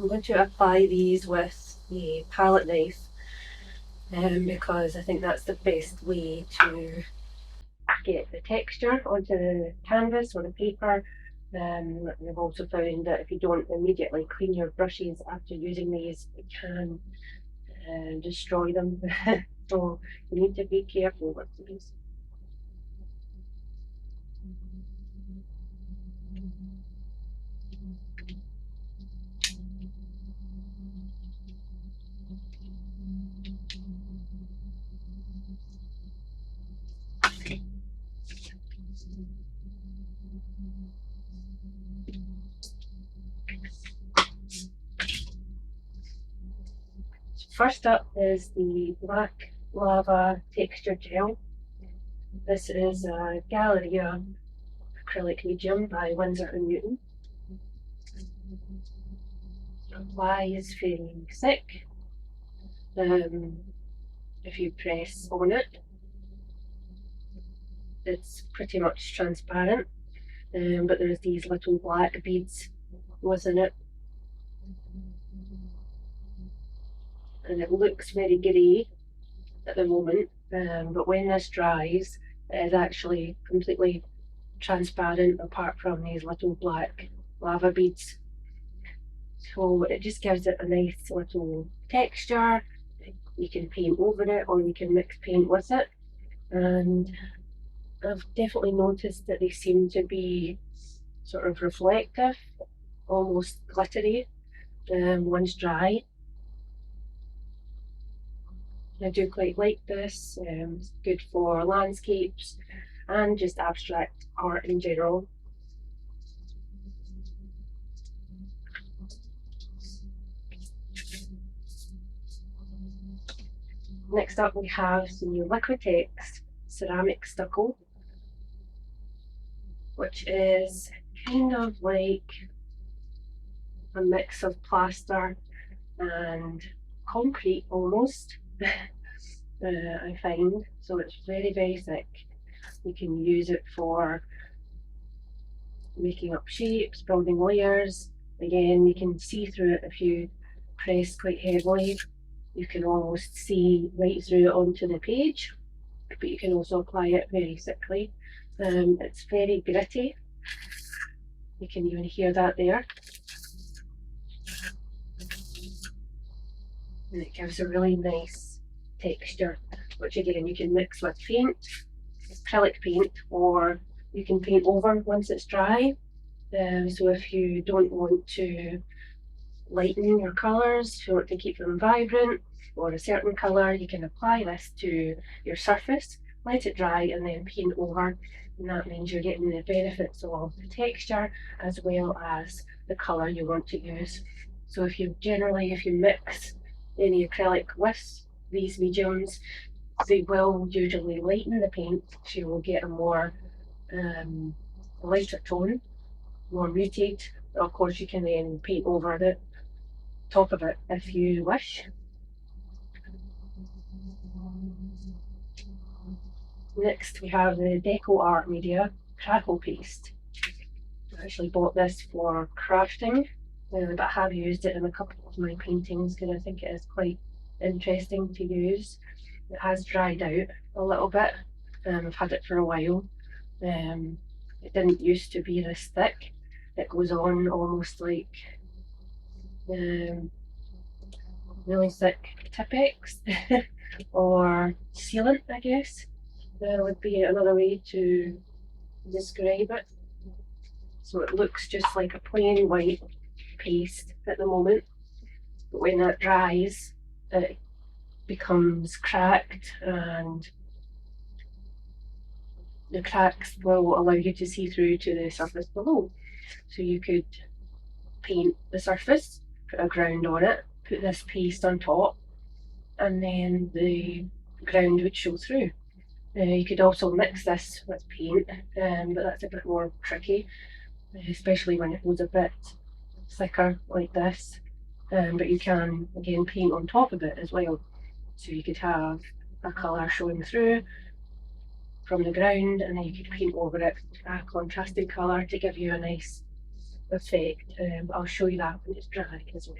I'm going to apply these with a palette knife because I think that's the best way to get the texture onto the canvas or the paper. We've also found that if you don't immediately clean your brushes after using these, it can destroy them. So you need to be careful with these. First up is the Black Lava Texture Gel. This is a 𝐥𝐢𝐤𝐤 acrylic medium by Winsor & Newton. Applies very thick. If you press on it, it's pretty much transparent, but there's these little black beads within it. And it looks very grey at the moment, but when this dries, it is actually completely transparent apart from these little black lava beads. So it just gives it a nice little texture. You can paint over it or you can mix paint with it, and I've definitely noticed that they seem to be sort of reflective, almost glittery once dry. I do quite like this. It's good for landscapes and just abstract art in general. Next up we have the Liquitex ceramic stucco, which is kind of like a mix of plaster and concrete almost. I find, so it's very, very thick. You can use it for making up shapes, building layers. Again, you can see through it if you press quite heavily. You can almost see right through it onto the page, but you can also apply it very thickly. It's very gritty. You can even hear that there. And it gives a really nice texture, which again you can mix with paint, acrylic paint, or you can paint over once it's dry. So if you don't want to lighten your colours, if you want to keep them vibrant or a certain colour, you can apply this to your surface, let it dry and then paint over, and that means you're getting the benefits of the texture as well as the colour you want to use. So if you mix any acrylic with these mediums, they will usually lighten the paint, so you will get a more lighter tone, more muted. Of course you can then paint over the top of it if you wish. Next we have the Deco art media Crackle Paste. I actually bought this for crafting, but I have used it in a couple of my paintings because I think it is quite interesting to use. It has dried out a little bit. I've had it for a while. It didn't used to be this thick. It goes on almost like really thick Tipex or sealant, I guess. There would be another way to describe it. So it looks just like a plain white paste at the moment, but when that dries, it becomes cracked, and the cracks will allow you to see through to the surface below. So you could paint the surface, put a ground on it, put this paste on top, and then the ground would show through. You could also mix this with paint, but that's a bit more tricky, especially when it goes a bit thicker like this. But you can again paint on top of it as well. So you could have a colour showing through from the ground, and then you could paint over it a contrasting colour to give you a nice effect. I'll show you that when it's dry as well.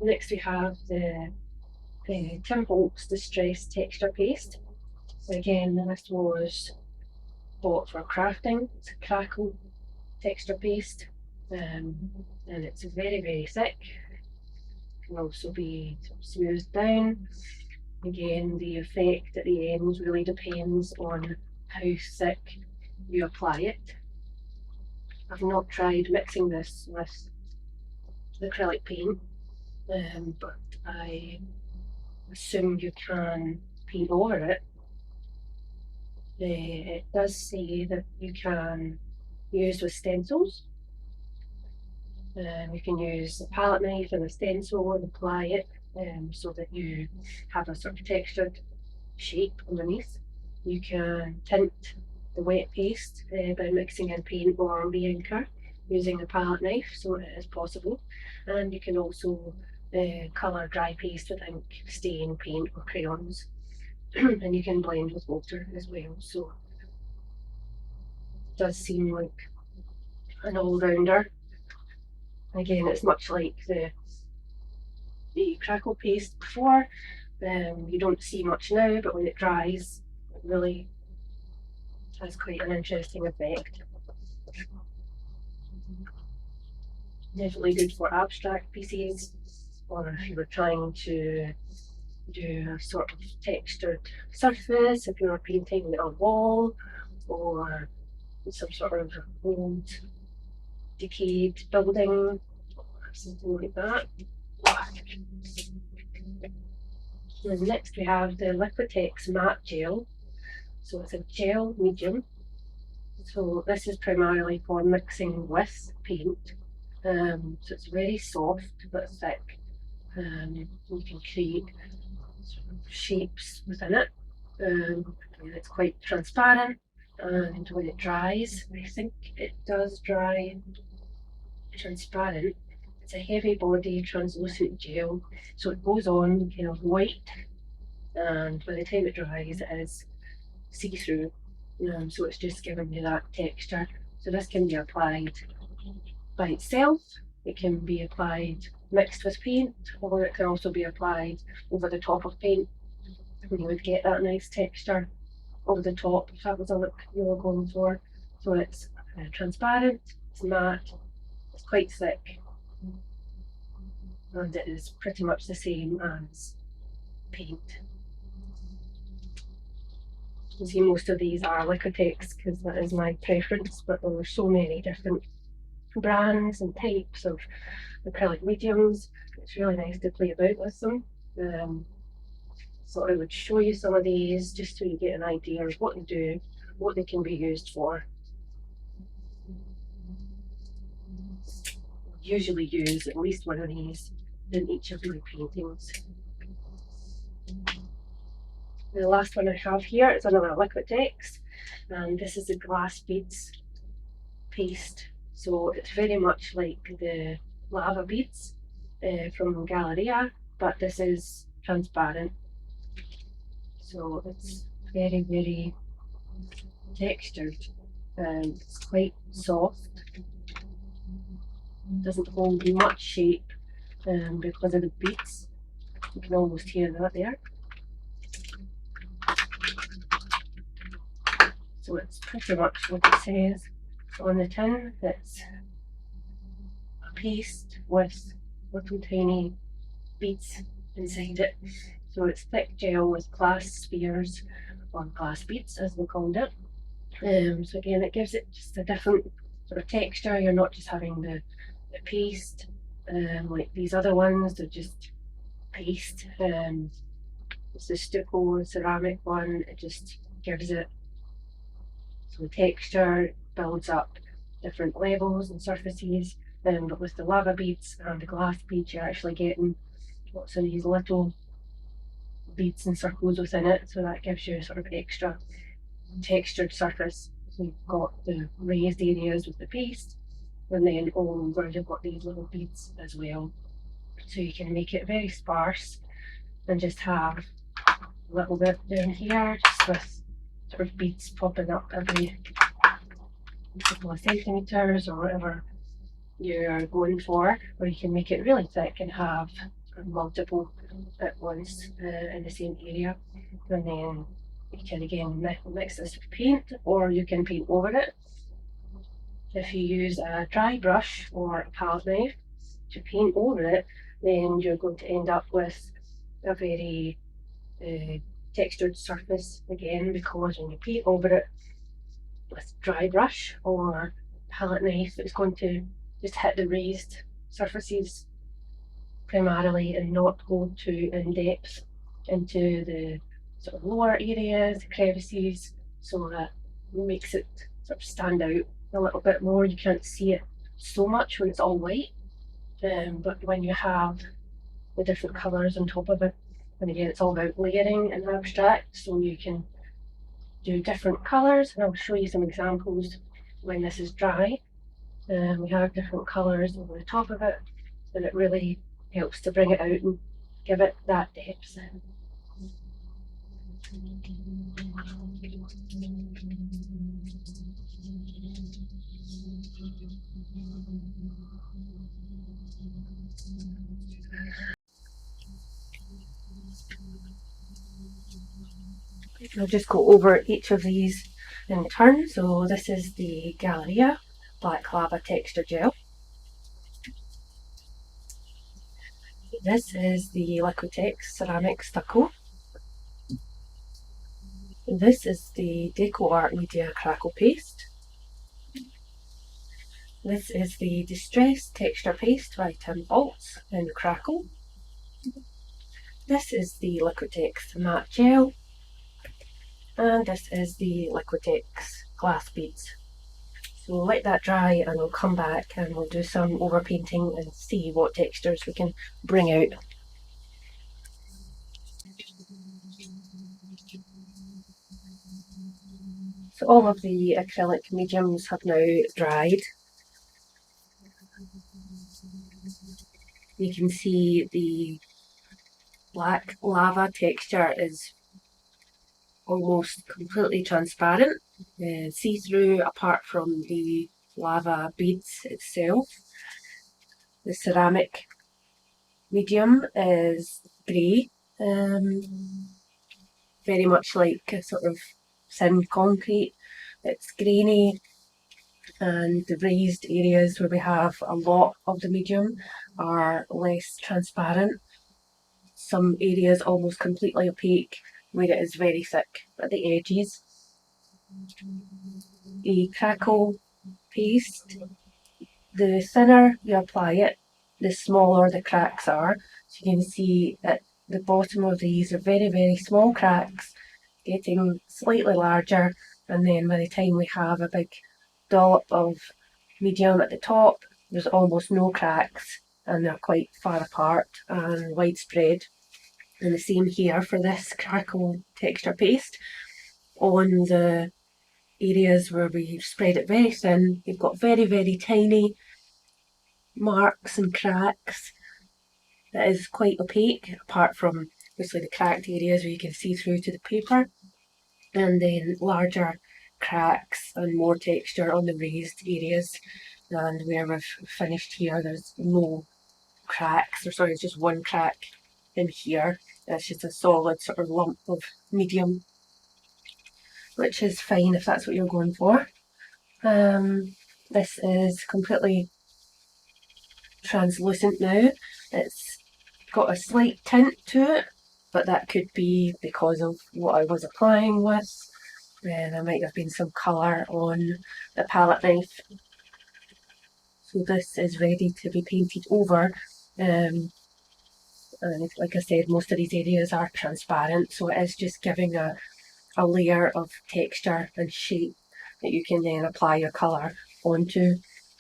Next we have the Tim Holtz Distress Texture Paste. Again, this was bought for crafting. It's a Crackle texture paste, and it's very, very thick. It can also be smoothed down. Again, the effect at the end really depends on how thick you apply it. I've not tried mixing this with the acrylic paint, but I assume you can paint over it. It does say that you can use with stencils. You can use a palette knife and a stencil and apply it so that you have a sort of textured shape underneath. You can tint the wet paste by mixing in paint or re-inker using a palette knife, so it is possible. And you can also colour dry paste with ink, stain, paint or crayons. And you can blend with water as well, so it does seem like an all-rounder. Again, it's much like the Crackle Paste before. You don't see much now, but when it dries, it really has quite an interesting effect. Definitely good for abstract pieces, or if you were trying to do a sort of textured surface, if you were painting a wall or some sort of old decayed building or something like that. And next we have the Liquitex matte gel. So it's a gel medium. So this is primarily for mixing with paint. So it's very soft but thick. You can create sort of shapes within it. And it's quite transparent, and when it dries, I think it does dry transparent. It's a heavy body translucent gel, so it goes on kind of white, and by the time it dries it is see-through, so it's just giving you that texture. So this can be applied by itself, it can be applied mixed with paint, or it can also be applied over the top of paint, and you would get that nice texture over the top if that was a look you were going for. So it's transparent, it's matte, it's quite thick, and it is pretty much the same as paint. You can see most of these are Liquitex because that is my preference, but there are so many different brands and types of acrylic mediums. It's really nice to play about with them. So I would show you some of these just so you get an idea of what they do, what they can be used for. Usually use at least one of these in each of my paintings. The last one I have here is another Liquitex, and this is the glass beads paste. So it's very much like the lava beads from Galleria, but this is transparent. So it's very, very textured, and it's quite soft. It doesn't hold much shape because of the beads. You can almost hear that there. So it's pretty much what it says on the tin. It's a paste with little tiny beads inside it. So it's thick gel with glass spheres, or glass beads as they called it. So again, it gives it just a different sort of texture. You're not just having the paste like these other ones, they're just paste. It's the Stucco ceramic one, it just gives it some texture, builds up different levels and surfaces. But with the lava beads and the glass beads, you're actually getting lots of these little beads and circles within it, so that gives you sort of extra textured surface. So you've got the raised areas with the paste, and then all over you've got these little beads as well. So you can make it very sparse and just have a little bit down here just with sort of beads popping up every couple of centimetres or whatever you're going for, or you can make it really thick and have multiple at once in the same area. And then you can again mix this with paint, or you can paint over it. If you use a dry brush or a palette knife to paint over it, then you're going to end up with a very textured surface again, because when you paint over it with dry brush or palette knife, it's going to just hit the raised surfaces primarily and not go too in depth into the sort of lower areas, the crevices, so that makes it sort of stand out a little bit more. You can't see it so much when it's all white, but when you have the different colours on top of it, and again it's all about layering and abstract, so you can do different colours, and I'll show you some examples when this is dry. We have different colours over the top of it, and it really helps to bring it out and give it that depth. I'll just go over each of these in turn. So this is the 𝐥𝐢𝐤𝐤 Black Lava Texture Gel. This is the Liquitex Ceramic Stucco. This is the Deco Art Media Crackle Paste. This is the Distress Texture Paste by 𝐸𝐴𝐻𝑡𝑠 in Crackle. This is the Liquitex Matte Gel. And this is the Liquitex Glass Beads. So we'll let that dry and we'll come back and we'll do some overpainting and see what textures we can bring out. So all of the acrylic mediums have now dried. You can see the black lava texture is almost completely transparent, see-through apart from the lava beads itself. The ceramic medium is grey, very much like a sort of thin concrete. It's grainy, and the raised areas where we have a lot of the medium are less transparent. Some areas almost completely opaque, where it is very thick at the edges. A Crackle Paste, the thinner you apply it, the smaller the cracks are. So you can see at the bottom of these are very, very small cracks, getting slightly larger, and then by the time we have a big dollop of medium at the top, there's almost no cracks, and they're quite far apart and widespread. And the same here for this Crackle texture paste. On the areas where we've spread it very thin, you've got very, very tiny marks and cracks. That is quite opaque, apart from obviously the cracked areas where you can see through to the paper, and then larger cracks and more texture on the raised areas. And where we've finished here, there's no cracks, or sorry, it's just one crack in here. It's just a solid sort of lump of medium, which is fine if that's what you're going for. This is completely translucent now. It's got a slight tint to it, but that could be because of what I was applying with. There might have been some colour on the palette knife. So this is ready to be painted over. And like I said, most of these areas are transparent, so it is just giving a layer of texture and shape that you can then apply your colour onto.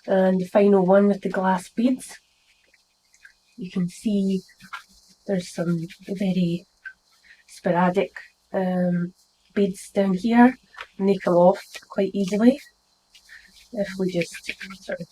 And the final one with the glass beads, you can see there's some very sporadic beads down here, and they come off quite easily if we just sort of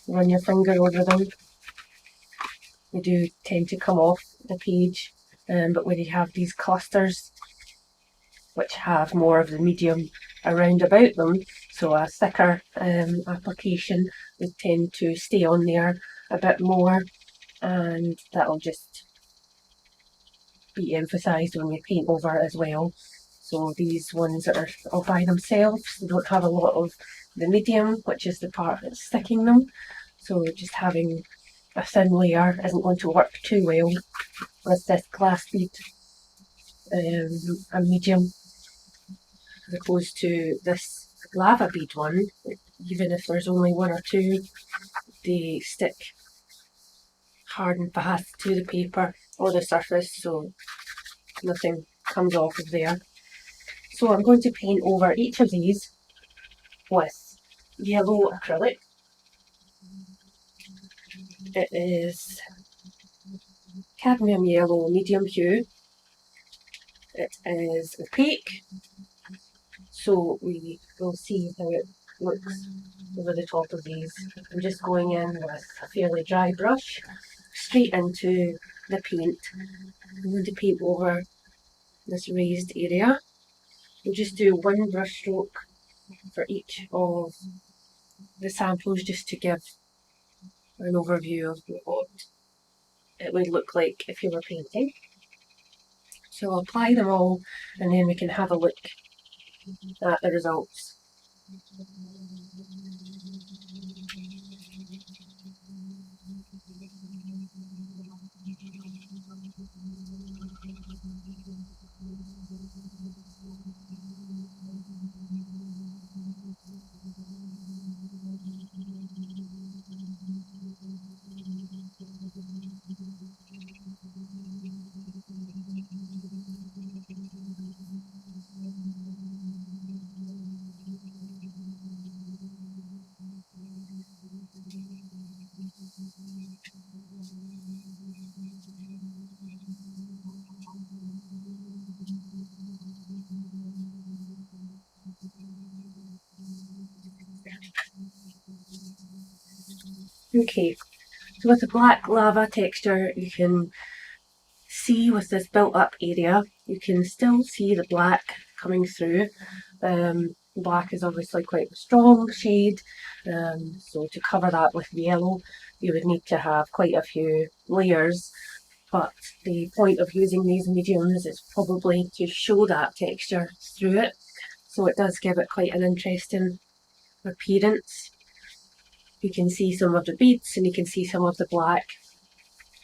run your finger over them. They do tend to come off the page, but when you have these clusters which have more of the medium around about them. So a thicker application would tend to stay on there a bit more, and that'll just be emphasised when we paint over as well. So these ones that are all by themselves, they don't have a lot of the medium, which is the part that's sticking them. So just having a thin layer isn't going to work too well with this glass bead, a medium, as opposed to this lava bead one. Even if there's only one or two, they stick hard and fast to the paper or the surface, so nothing comes off of there. So I'm going to paint over each of these with yellow acrylic. It is cadmium yellow medium hue. It is opaque, so we will see how it looks over the top of these. I'm just going in with a fairly dry brush straight into the paint. I'm going to paint over this raised area. We'll just do one brush stroke for each of the samples just to give an overview of what it would look like if you were painting. So I'll apply them all and then we can have a look at the results. Okay, so with the black lava texture, you can see with this built up area, you can still see the black coming through. Black is obviously quite a strong shade, so to cover that with yellow, you would need to have quite a few layers. But the point of using these mediums is probably to show that texture through it, so it does give it quite an interesting appearance. You can see some of the beads and you can see some of the black,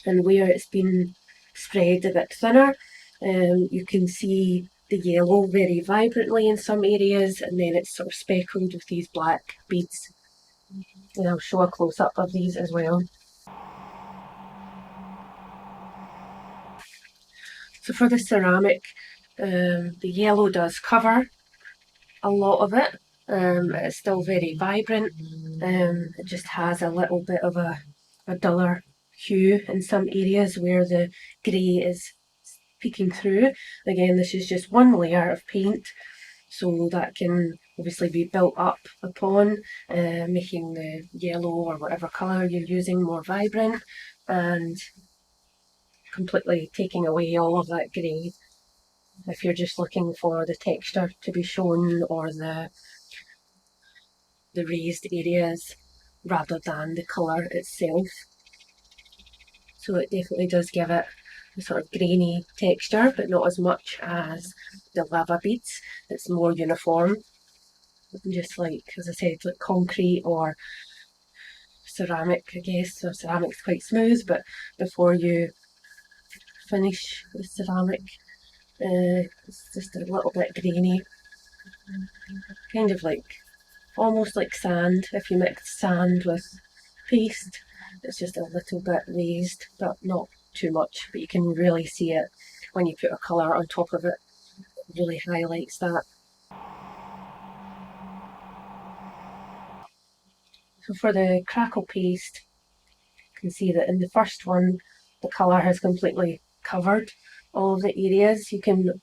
and where it's been spread a bit thinner, you can see the yellow very vibrantly in some areas, and then it's sort of speckled with these black beads. And I'll show a close-up of these as well. So for the ceramic, the yellow does cover a lot of it. It's still very vibrant. It just has a little bit of a duller hue in some areas where the grey is peeking through. Again, this is just one layer of paint, so that can obviously be built up upon, making the yellow or whatever colour you're using more vibrant and completely taking away all of that grey if you're just looking for the texture to be shown or the raised areas rather than the colour itself. So it definitely does give it a sort of grainy texture, but not as much as the lava beads. It's more uniform, just like, as I said, like concrete or ceramic, I guess. So ceramic's quite smooth, but before you finish the ceramic, it's just a little bit grainy, kind of like, almost like sand. If you mix sand with paste, it's just a little bit raised, but not too much, but you can really see it when you put a colour on top of it. It really highlights that. So for the Crackle Paste, you can see that in the first one, the colour has completely covered all of the areas. You can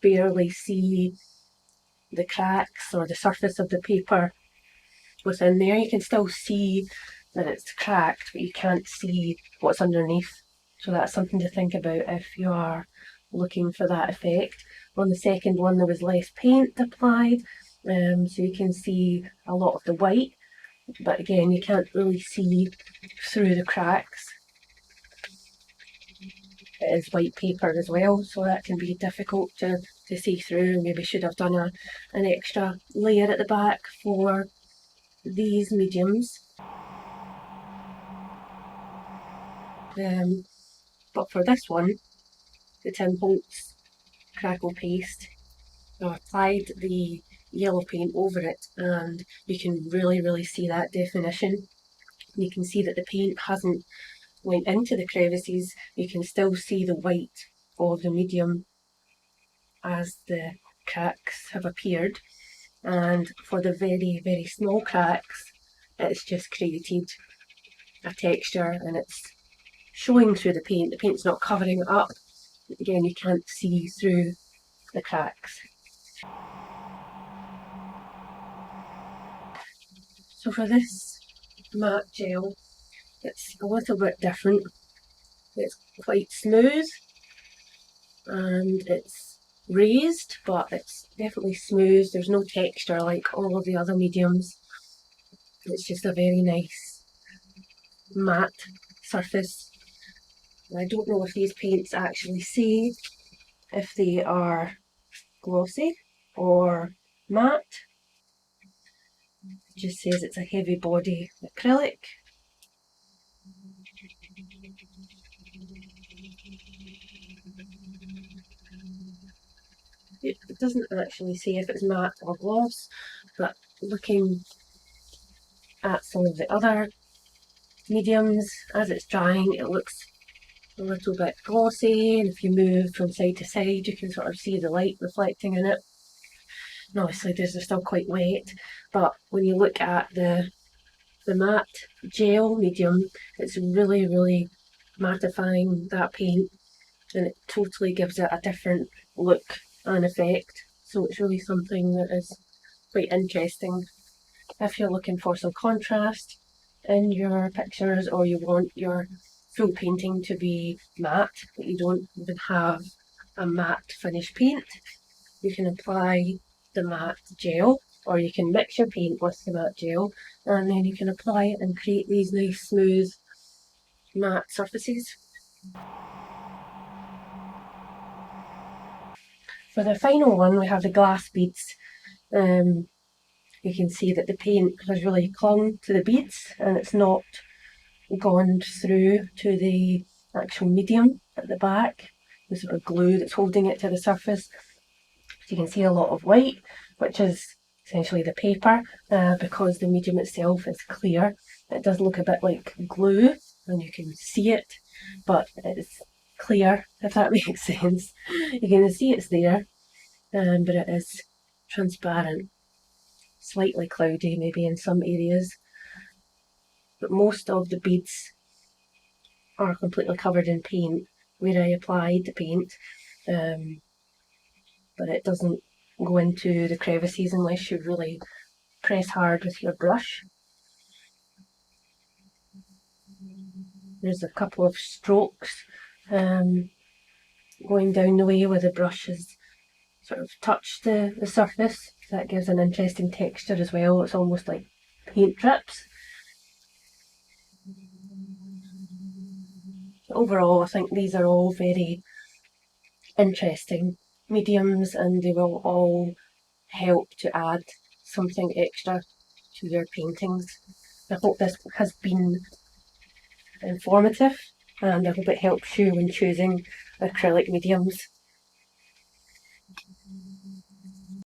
barely see the cracks or the surface of the paper within there. You can still see that it's cracked, but you can't see what's underneath. So that's something to think about if you are looking for that effect. On the second one there was less paint applied, so you can see a lot of the white, but again you can't really see through the cracks. It is white paper as well, so that can be difficult to see through. Maybe should have done an extra layer at the back for these mediums. But for this one, the 10 Holtz Crackle Paste, I applied the yellow paint over it, and you can really see that definition. You can see that the paint hasn't went into the crevices. You can still see the white of the medium as the cracks have appeared, and for the very small cracks it's just created a texture and it's showing through the paint. The paint's not covering it up. Again, you can't see through the cracks. So for this matte gel, it's a little bit different. It's quite smooth and it's raised, but it's definitely smooth. There's no texture like all of the other mediums. It's just a very nice matte surface. And I don't know if these paints actually say if they are glossy or matte. It just says it's a heavy body acrylic. It doesn't actually say if it's matte or gloss, but looking at some of the other mediums as it's drying, it looks a little bit glossy, and if you move from side to side you can sort of see the light reflecting in it. And obviously these are still quite wet, but when you look at the matte gel medium, it's really mattifying that paint, and it totally gives it a different look and effect. So it's really something that is quite interesting if you're looking for some contrast in your pictures, or you want your full painting to be matte but you don't even have a matte finish paint. You can apply the matte gel, or you can mix your paint with the matte gel, and then you can apply it and create these nice smooth matte surfaces. For the final one we have the glass beads. You can see that the paint has really clung to the beads and it's not gone through to the actual medium at the back, the sort of glue that's holding it to the surface. So you can see a lot of white, which is essentially the paper, because the medium itself is clear. It does look a bit like glue and you can see it, but it's clear, if that makes sense. You can see it's there, but it is transparent, slightly cloudy maybe in some areas, but most of the beads are completely covered in paint where I applied the paint, but it doesn't go into the crevices unless you really press hard with your brush. There's a couple of strokes going down the way where the brush has sort of touched the surface. That gives an interesting texture as well. It's almost like paint drips. Overall, I think these are all very interesting mediums and they will all help to add something extra to your paintings. I hope this has been informative, and I hope it helps you when choosing acrylic mediums.